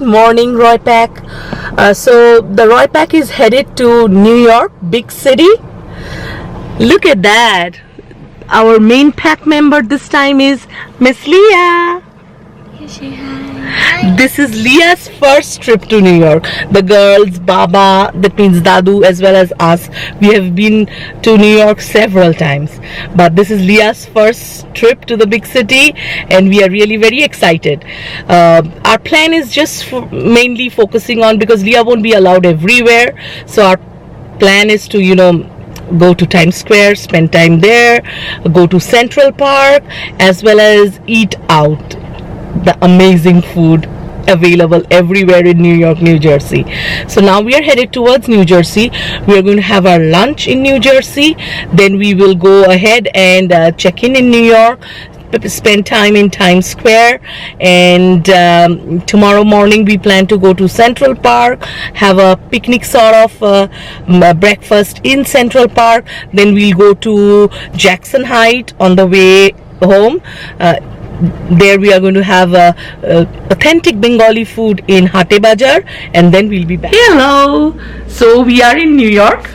morning, Roy Pack. So the Roy Pack is headed to New York, big city. Look at that. Our main pack member this time is Miss Leah. This is Leah's first trip to New York. The girls, Baba, that means Dadu, as well as us, we have been to New York several times. But this is Leah's first trip to the big city, and we are really very excited. Our plan is just mainly focusing on, because Leah won't be allowed everywhere. So our plan is to, go to Times Square, spend time there, go to Central Park, as well as eat out the amazing food available everywhere in New York, New Jersey. So now we are headed towards New Jersey. We are going to have our lunch in New Jersey. Then we will go ahead and check in New York, spend time in Times Square, and tomorrow morning we plan to go to Central Park, have a picnic sort of breakfast in Central Park. Then we'll go to Jackson Heights on the way home. There we are going to have authentic Bengali food in Hate Bazaar, and then we'll be back. Hello! So we are in New York.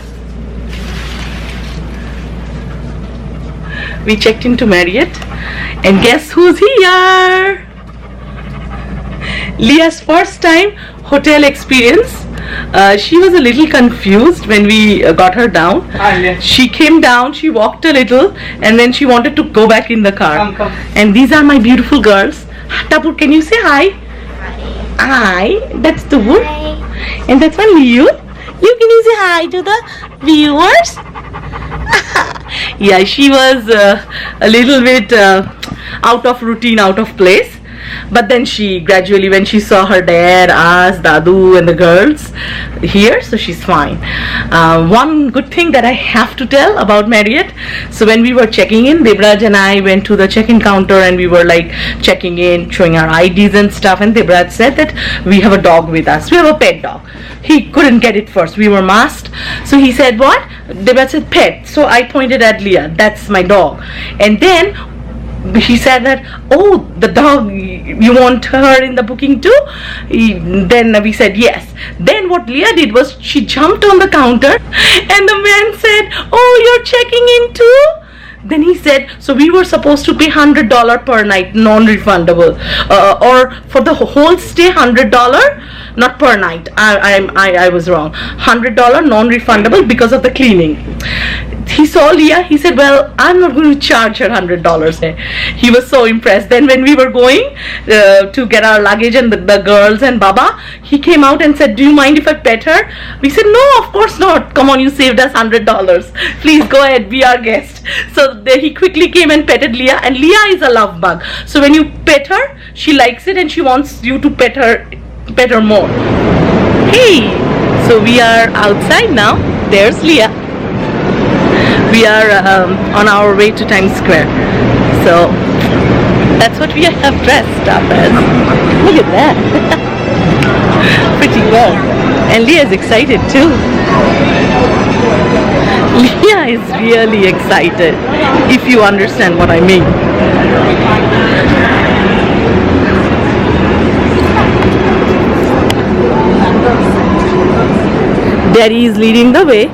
We checked into Marriott, and guess who's here? Leah's first time hotel experience. She was a little confused when we got her down. She came down, she walked a little, and then she wanted to go back in the car. Come. And these are my beautiful girls. Tapur, can you say hi? Hi. That's Tubur. And that's one Liu. Liu, can you say hi to the viewers? Yeah, she was a little bit out of routine, out of place. But then she gradually, when she saw her dad, us, Dadu, and the girls here, so she's fine. One good thing that I have to tell about Marriott. So when we were checking in, Debraj and I went to the check-in counter, and we were like checking in, showing our IDs and stuff. And Debraj said that we have a dog with us. We have a pet dog. He couldn't get it first. We were masked. So he said, what? Debraj said, pet. So I pointed at Leah. That's my dog. And then he said that, oh, the dog, you want her in the booking too? Then we said yes. Then what Leah did was she jumped on the counter, and the man said, oh, you're checking in too? Then he said, so we were supposed to pay $100 per night, non-refundable, or for the whole stay $100, not per night. I was wrong. $100 non-refundable because of the cleaning. He saw Leah, he said, well, I'm not going to charge her $100. He was so impressed. Then when we were going to get our luggage, and the girls and Baba, he came out and said, do you mind if I pet her? We said, no, of course not. Come on, you saved us $100. Please go ahead, be our guest. So he quickly came and petted Leah, and Leah is a love bug. So when you pet her, she likes it, and she wants you to pet her more. Hey, so we are outside now. There's Leah. We are on our way to Times Square. So that's what we have dressed up as. Look at that. Pretty well. And Leah is excited too. Leah is really excited, if you understand what I mean. Daddy is leading the way.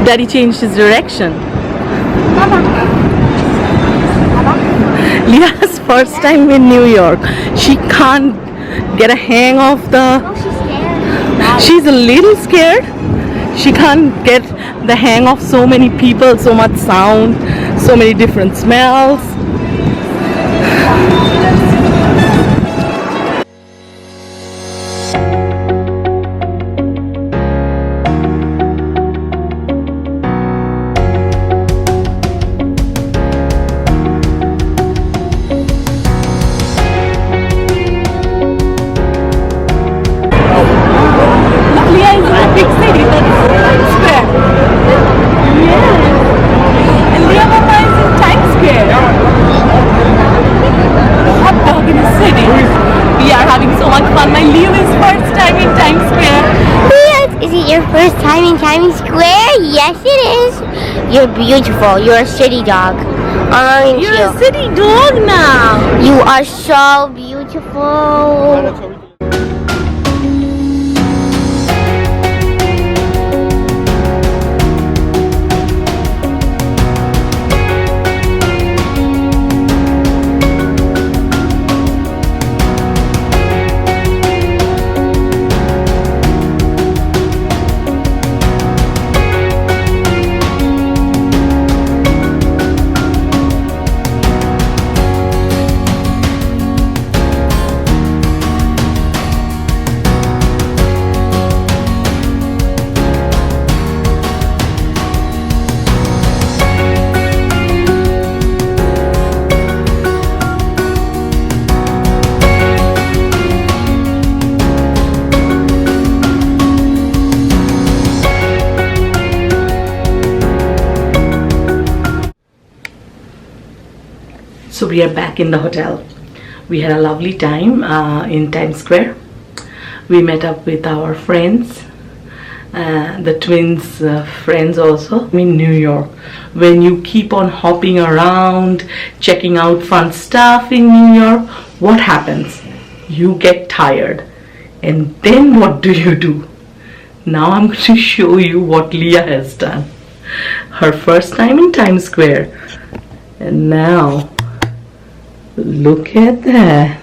Daddy changed his direction. Leah's first time in New York. She can't get a hang of she's a little scared. She can't get the hang of so many people, so much sound, so many different smells. First time in Times Square? Yes, it is. You're beautiful. You're a city dog. Aren't You're you? a city dog now. You are so beautiful. So we are back in the hotel. We had a lovely time in Times Square. We met up with our friends, the twins' friends also in New York. When you keep on hopping around, checking out fun stuff in New York, what happens? You get tired. And then what do? Now I'm going to show you what Leah has done. Her first time in Times Square. And now, look at that.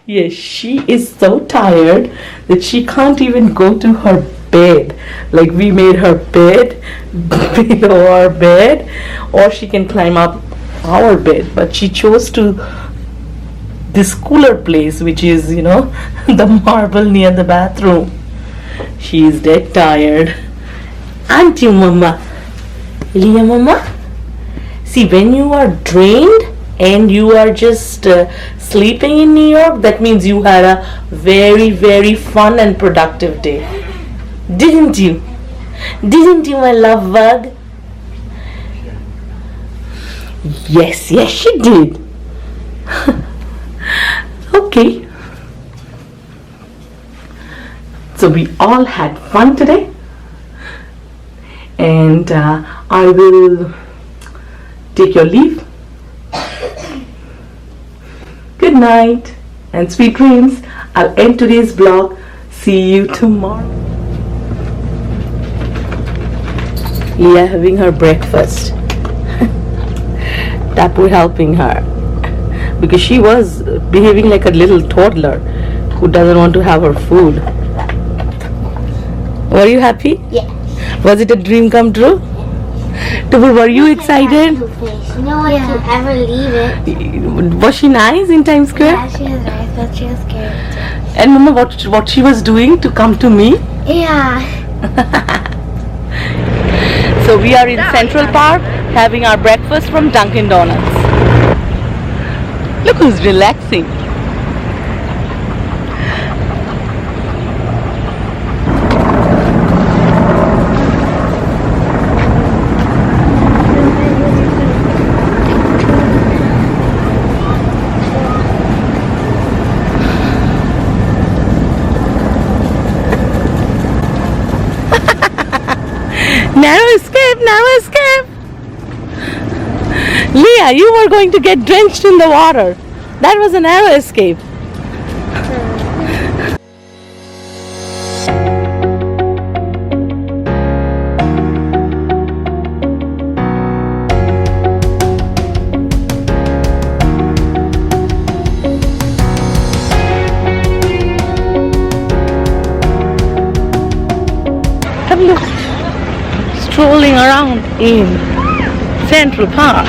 Yes, she is so tired that she can't even go to her bed. Like, we made her bed below our bed, or she can climb up our bed. But she chose to this cooler place, which is, the marble near the bathroom. She is dead tired. Aren't you, Mama? Leah, Mama? See, when you are drained and you are just sleeping in New York, that means you had a very, very fun and productive day. Didn't you? Didn't you, my love bug? Yes, she did. Okay. So we all had fun today. And I will take your leave. Good night and sweet dreams. I'll end today's vlog. See you tomorrow. Leah having her breakfast. Tapu helping her because she was behaving like a little toddler who doesn't want to have her food. Were you happy? Yeah. Was it a dream come true? Tapu, were you excited? No one can ever leave it. Was she nice in Times Square? Yeah, she was nice, but she was scared too. And Mama, what she was doing to come to me? Yeah. So we are in Central Park having our breakfast from Dunkin' Donuts. Look who's relaxing. Narrow escape. Leah, you were going to get drenched in the water. That was a narrow escape. Have a look. Strolling around in Central Park.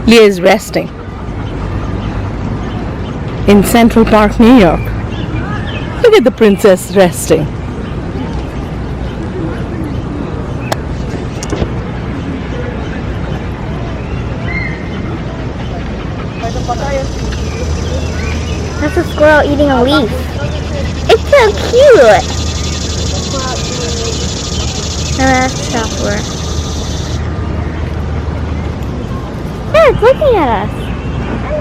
Leah is resting in Central Park, New York. Look at the princess resting. That's a squirrel eating a leaf. It's so cute. That's software. Yeah, it's looking at us.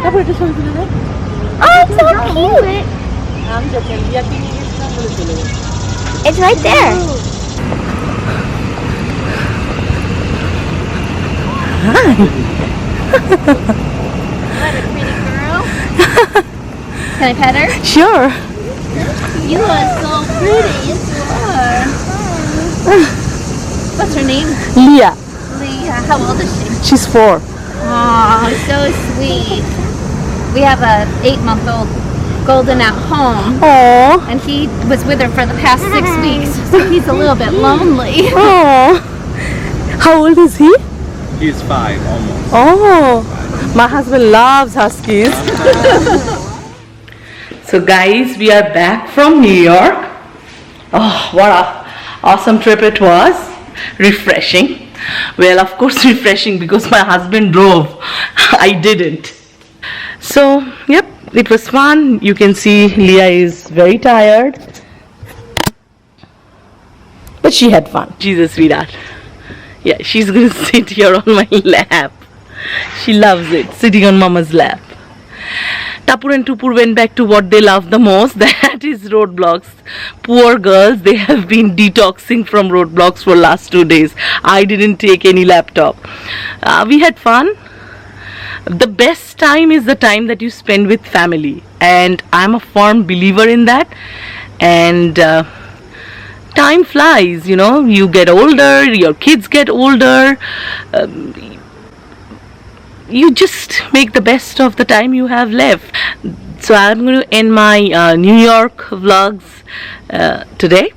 Oh, it's so cute. It's right there. What a pretty girl. Can I pet her? Sure. You are so pretty. Yes, you are. What's her name? Leah. Leah. How old is she? She's 4. Oh, so sweet. We have a 8-month-old golden at home, Aww. and he was with her for the past 6 weeks, so he's a little bit lonely. Aww. How old is he? He's 5 almost. Oh, my husband loves huskies. So guys, we are back from New York. Oh, what a awesome trip it was. Refreshing. Well, of course refreshing because my husband drove. I didn't. So, yep, it was fun. You can see Leah is very tired. But she had fun. She's a sweetheart. Yeah, she's going to sit here on my lap. She loves it, sitting on Mama's lap. Tapur and Tupur went back to what they love the most, that is roadblocks. Poor girls, they have been detoxing from roadblocks for last 2 days. I didn't take any laptop. We had fun. The best time is the time that you spend with family, and I'm a firm believer in that. And time flies, you know, you get older, your kids get older. You just make the best of the time you have left. So I'm going to end my New York vlogs today.